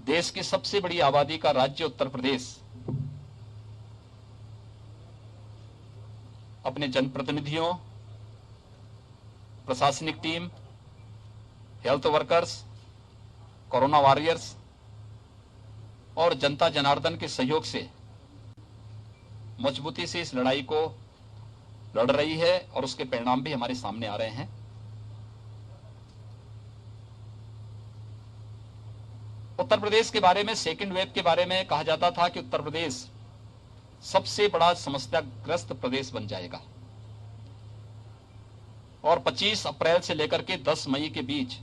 देश की सबसे बड़ी आबादी का राज्य उत्तर प्रदेश अपने जनप्रतिनिधियों, प्रशासनिक team, health workers, corona warriors और जनता जनार्दन के सहयोग से मजबूती से इस लड़ाई को लड़ रही है और उसके परिणाम भी हमारे सामने आ रहे हैं। उत्तर प्रदेश के बारे में, सेकेंड वेव के बारे में कहा जाता था कि उत्तर प्रदेश सबसे बड़ा समस्याग्रस्त प्रदेश बन जाएगा और 25 अप्रैल से लेकर के 10 मई के बीच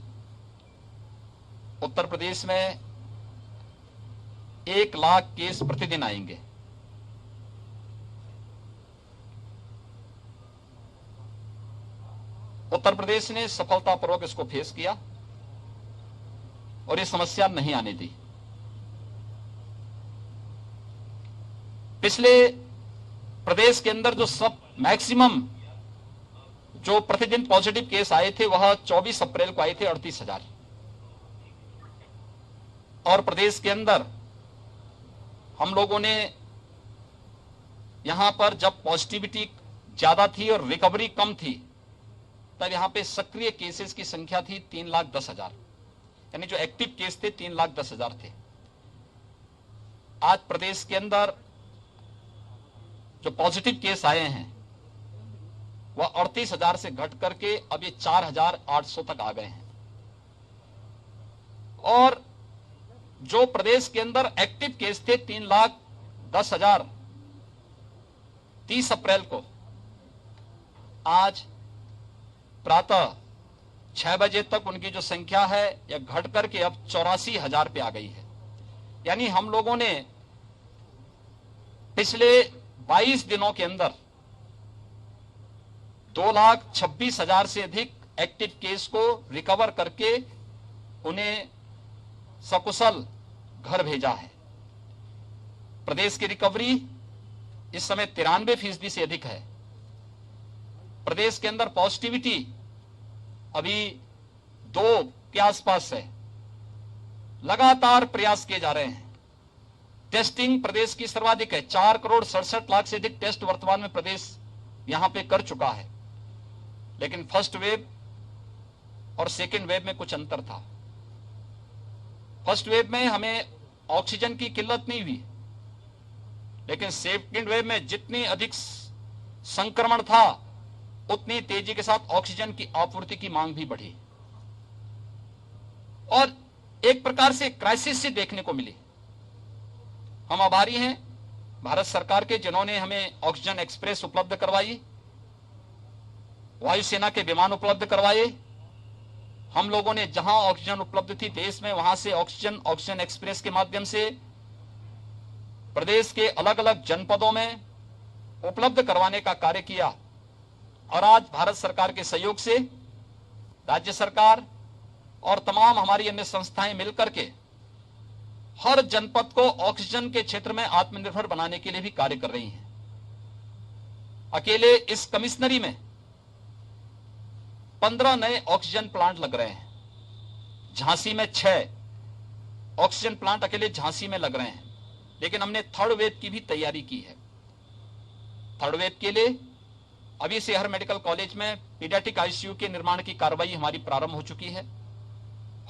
उत्तर प्रदेश में 1 लाख केस प्रतिदिन आएंगे। उत्तर प्रदेश ने सफलतापूर्वक इसको फेस किया और ये समस्या नहीं आने दी। पिछले प्रदेश के अंदर जो सब मैक्सिमम जो प्रतिदिन पॉजिटिव केस आए थे वह 24 अप्रैल को आए थे 38,000 और प्रदेश के अंदर हम लोगों ने यहां पर जब पॉजिटिविटी ज्यादा थी और रिकवरी कम थी तब यहां पे सक्रिय केसेस की संख्या थी 3,10,000, यानी जो एक्टिव केस थे 3,10,000 थे। आज प्रदेश के अंदर जो पॉजिटिव केस आए हैं वह 38,000 से घट करके अब ये 4,800 तक आ गए हैं और जो प्रदेश के अंदर एक्टिव केस थे 3,10,000 30 अप्रैल को, आज प्रातः 6 बजे तक उनकी जो संख्या है यह घट करके अब 84,000 पे आ गई है। यानी हम लोगों ने पिछले 22 दिनों के अंदर 2,26,000 से अधिक एक्टिव केस को रिकवर करके उन्हें सकुशल घर भेजा है। प्रदेश की रिकवरी इस समय 93% से अधिक है। प्रदेश के अंदर पॉजिटिविटी अभी 2 के आसपास है। लगातार प्रयास किए जा रहे हैं। टेस्टिंग प्रदेश की सर्वाधिक है। 4,67,00,000 से अधिक टेस्ट वर्तमान में प्रदेश यहां पे कर चुका है, लेकिन फर्स्ट वेव और सेकेंड वेव में कुछ अंतर था। फर्स्ट वेव में हमें ऑक्सीजन की किल्लत नहीं हुई, लेकिन सेकेंड वेव में जितनी अधिक संक्रमण था उतनी तेजी के साथ ऑक्सीजन की आपूर्ति की मांग भी बढ़ी और एक प्रकार से क्राइसिस से देखने को मिली। हम आभारी हैं भारत सरकार के जिन्होंने हमें ऑक्सीजन एक्सप्रेस उपलब्ध करवाई, वायुसेना के विमान उपलब्ध करवाए। हम लोगों ने जहां ऑक्सीजन उपलब्ध थी देश में वहां से ऑक्सीजन एक्सप्रेस के माध्यम से प्रदेश के अलग अलग जनपदों में उपलब्ध करवाने का कार्य किया और आज भारत सरकार के सहयोग से राज्य सरकार और तमाम हमारी अन्य संस्थाएं मिलकर के हर जनपद को ऑक्सीजन के क्षेत्र में आत्मनिर्भर बनाने के लिए भी कार्य कर रही हैं। अकेले इस कमिश्नरी में 15 नए ऑक्सीजन प्लांट लग रहे हैं। झांसी में 6 ऑक्सीजन प्लांट अकेले झांसी में लग रहे हैं, लेकिन हमने थर्ड वेव की भी तैयारी की है। थर्ड वेव के लिए अभी से हर मेडिकल कॉलेज में पीडियाट्रिक आईसीयू के निर्माण की कार्रवाई हमारी प्रारंभ हो चुकी है,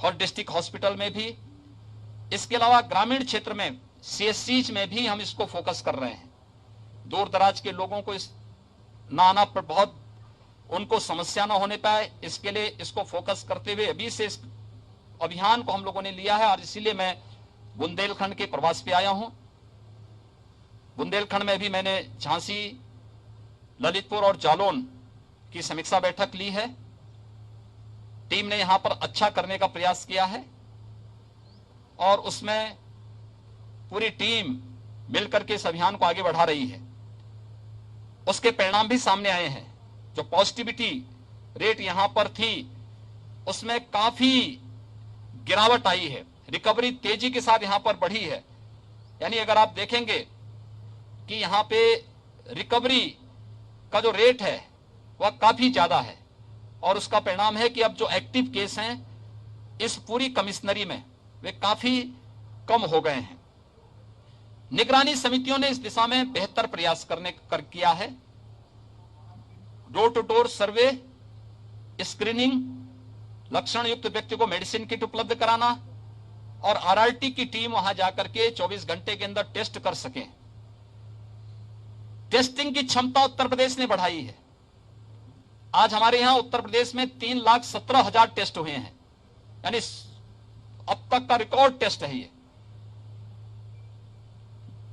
हर डिस्ट्रिक्ट हॉस्पिटल में भी। इसके अलावा ग्रामीण क्षेत्र में सीएससीज में भी हम इसको फोकस कर रहे हैं। दूर दराज के लोगों को इस ना आना पर बहुत उनको समस्या ना होने पाए, इसके लिए इसको फोकस करते हुए अभी से इस अभियान को हम लोगों ने लिया है और इसीलिए मैं बुंदेलखंड के प्रवास पे आया हूं। बुंदेलखंड में भी मैंने झांसी, ललितपुर और जालौन की समीक्षा बैठक ली है। टीम ने यहां पर अच्छा करने का प्रयास किया है और उसमें पूरी टीम मिलकर के इस अभियान को आगे बढ़ा रही है। उसके परिणाम भी सामने आए हैं। जो पॉजिटिविटी रेट यहां पर थी उसमें काफी गिरावट आई है, रिकवरी तेजी के साथ यहां पर बढ़ी है। यानी अगर आप देखेंगे कि यहां पे रिकवरी का जो रेट है वह काफी ज्यादा है और उसका परिणाम है कि अब जो एक्टिव केस हैं इस पूरी कमिश्नरी में वे काफी कम हो गए हैं। निगरानी समितियों ने इस दिशा में बेहतर प्रयास किया है। Door to door survey, screening, लक्षण युक्त व्यक्ति को मेडिसिन किट उपलब्ध कराना और आरआरटी की टीम वहां जाकर के 24 घंटे के अंदर टेस्ट कर सके। टेस्टिंग की क्षमता उत्तर प्रदेश ने बढ़ाई है। आज हमारे यहां उत्तर प्रदेश में 3,17,000 टेस्ट हुए हैं, यानी अब तक का रिकॉर्ड टेस्ट है ये।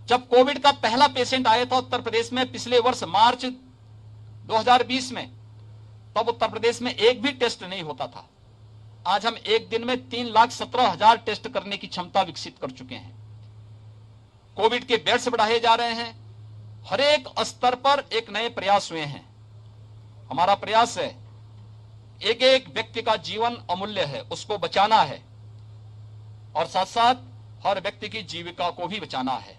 जब कोविड का पहला पेशेंट आया था उत्तर प्रदेश में पिछले वर्ष मार्च 2020 में, तब उत्तर प्रदेश में एक भी टेस्ट नहीं होता था। आज हम एक दिन में 3,17,000 टेस्ट करने की क्षमता विकसित कर चुके हैं। कोविड के बेड्स बढ़ाए जा रहे हैं। हर एक स्तर पर एक नए प्रयास हुए हैं। हमारा प्रयास है, एक एक व्यक्ति का जीवन अमूल्य है, उसको बचाना है और साथ साथ हर व्यक्ति की जीविका को भी बचाना है।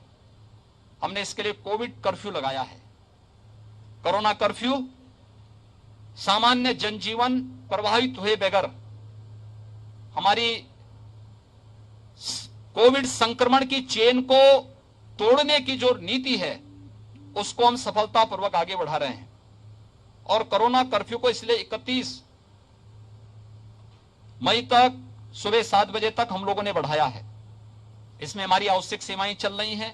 हमने इसके लिए कोविड कर्फ्यू लगाया है। कोरोना कर्फ्यू सामान्य जनजीवन प्रभावित हुए बगैर हमारी कोविड संक्रमण की चेन को तोड़ने की जो नीति है उसको हम सफलतापूर्वक आगे बढ़ा रहे हैं। और कोरोना कर्फ्यू को इसलिए 31 मई तक सुबह 7 बजे तक हम लोगों ने बढ़ाया है। इसमें हमारी आवश्यक सेवाएं चल रही हैं,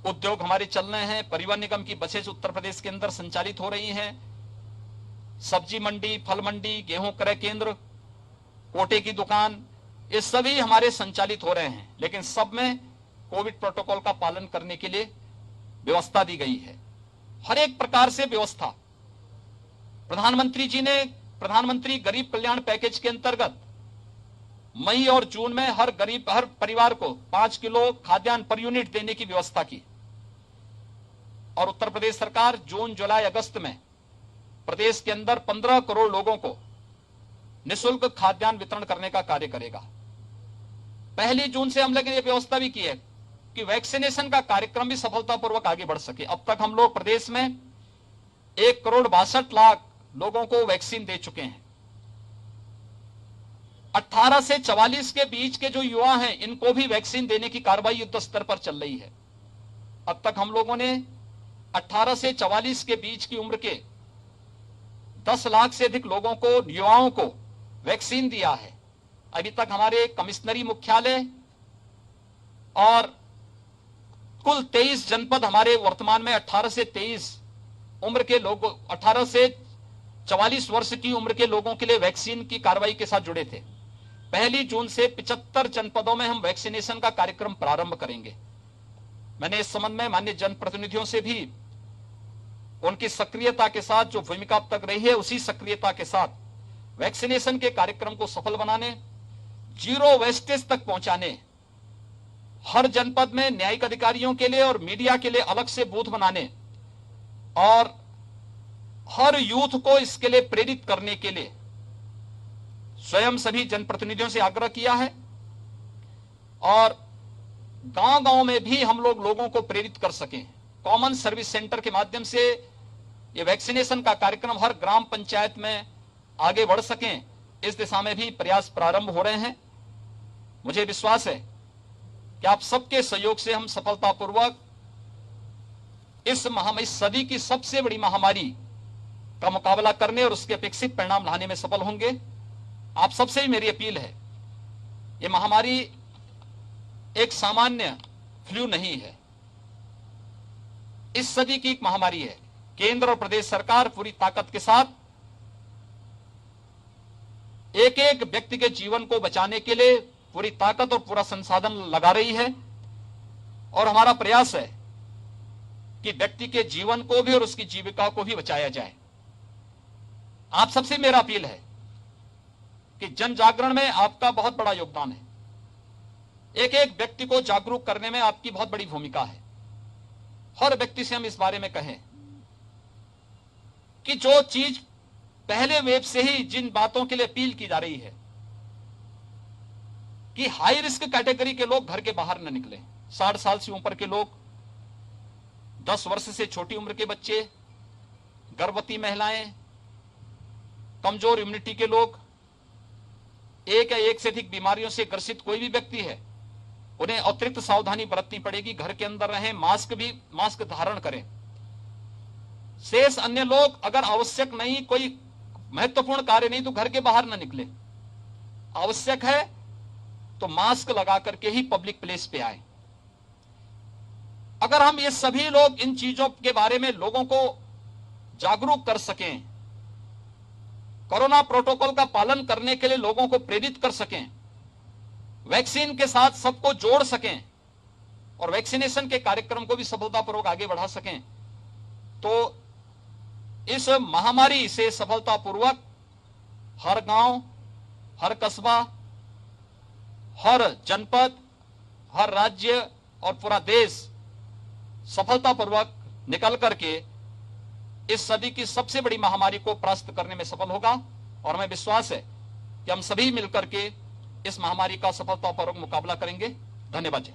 उद्योग हमारे चल रहे हैं, परिवहन निगम की बसें उत्तर प्रदेश के अंदर संचालित हो रही हैं, सब्जी मंडी, फल मंडी, गेहूं क्रय केंद्र, कोटे की दुकान, ये सभी हमारे संचालित हो रहे हैं। लेकिन सब में कोविड प्रोटोकॉल का पालन करने के लिए व्यवस्था दी गई है। हर एक प्रकार से व्यवस्था प्रधानमंत्री जी ने प्रधानमंत्री गरीब कल्याण पैकेज के अंतर्गत मई और जून में हर परिवार को 5 किलो खाद्यान्न पर यूनिट देने की व्यवस्था की। और उत्तर प्रदेश सरकार जून, जुलाई, अगस्त में प्रदेश के अंदर 15 करोड़ लोगों को निःशुल्क खाद्यान्न वितरण करने का कार्य करेगा। 1 जून से हम लोगों ने यह व्यवस्था भी की है कि वैक्सीनेशन का कार्यक्रम भी सफलतापूर्वक आगे बढ़ सके। अब तक हम लोग प्रदेश में 1,62,00,000 लोगों को वैक्सीन दे चुके हैं। 18 से 44 के बीच के जो युवा हैं, इनको भी वैक्सीन देने की कार्रवाई युद्ध स्तर पर चल रही है। अब तक हम लोगों ने 18 से 44 के बीच की उम्र के 10 लाख से अधिक लोगों को, युवाओं को वैक्सीन दिया है। अभी तक हमारे कमिश्नरी मुख्यालय और कुल 23 जनपद हमारे वर्तमान में 18 से 23 उम्र के लोगों, 18 से 44 वर्ष की उम्र के लोगों के लिए वैक्सीन की कार्रवाई के साथ जुड़े थे। 1 जून से 75 जनपदों में हम वैक्सीनेशन का कार्यक्रम प्रारंभ करेंगे। मैंने इस संबंध में माननीय जनप्रतिनिधियों से भी उनकी सक्रियता के साथ, जो भूमिका अब तक रही है उसी सक्रियता के साथ वैक्सीनेशन के कार्यक्रम को सफल बनाने, जीरो वेस्टेज तक पहुंचाने, हर जनपद में न्यायिक अधिकारियों के लिए और मीडिया के लिए अलग से बूथ बनाने और हर यूथ को इसके लिए प्रेरित करने के लिए स्वयं सभी जनप्रतिनिधियों से आग्रह किया है। और गांव-गांव में भी हम लोगों को प्रेरित कर सकें। कॉमन सर्विस सेंटर के माध्यम से ये वैक्सीनेशन का कार्यक्रम हर ग्राम पंचायत में आगे बढ़ सकें, इस दिशा में भी प्रयास प्रारंभ हो रहे हैं। मुझे विश्वास है कि आप सबके सहयोग से हम सफलतापूर्वक इस सदी की सबसे बड़ी महामारी का मुकाबला करने और उसके अपेक्षित परिणाम लाने में सफल होंगे। आप सबसे ही मेरी अपील है, ये महामारी एक सामान्य फ्लू नहीं है, इस सदी की एक महामारी है। केंद्र और प्रदेश सरकार पूरी ताकत के साथ एक एक व्यक्ति के जीवन को बचाने के लिए पूरी ताकत और पूरा संसाधन लगा रही है। और हमारा प्रयास है कि व्यक्ति के जीवन को भी और उसकी जीविका को भी बचाया जाए। आप सबसे मेरा अपील है कि जन जागरण में आपका बहुत बड़ा योगदान है। एक एक व्यक्ति को जागरूक करने में आपकी बहुत बड़ी भूमिका है। हर व्यक्ति से हम इस बारे में कहें कि जो चीज पहले वेब से ही जिन बातों के लिए अपील की जा रही है कि हाई रिस्क कैटेगरी के लोग घर के बाहर न निकलें, 60 साल से ऊपर के लोग, 10 वर्ष से छोटी उम्र के बच्चे, गर्भवती महिलाएं, कमजोर इम्यूनिटी के लोग, एक या एक से अधिक बीमारियों से ग्रसित कोई भी व्यक्ति है, उन्हें अतिरिक्त सावधानी बरतनी पड़ेगी। घर के अंदर रहें, मास्क धारण करें। शेष अन्य लोग अगर आवश्यक नहीं, कोई महत्वपूर्ण कार्य नहीं, तो घर के बाहर न निकले। आवश्यक है तो मास्क लगा करके ही पब्लिक प्लेस पे आए। अगर हम ये सभी लोग इन चीजों के बारे में लोगों को जागरूक कर सकें, कोरोना प्रोटोकॉल का पालन करने के लिए लोगों को प्रेरित कर सकें, वैक्सीन के साथ सबको जोड़ सकें और वैक्सीनेशन के कार्यक्रम को भी सफलतापूर्वक आगे बढ़ा सकें, तो इस महामारी से सफलतापूर्वक हर गांव, हर कस्बा, हर जनपद, हर राज्य और पूरा देश सफलतापूर्वक निकल करके इस सदी की सबसे बड़ी महामारी को परास्त करने में सफल होगा। और हमें विश्वास है कि हम सभी मिलकर के इस महामारी का सफलतापूर्वक मुकाबला करेंगे। धन्यवाद जी।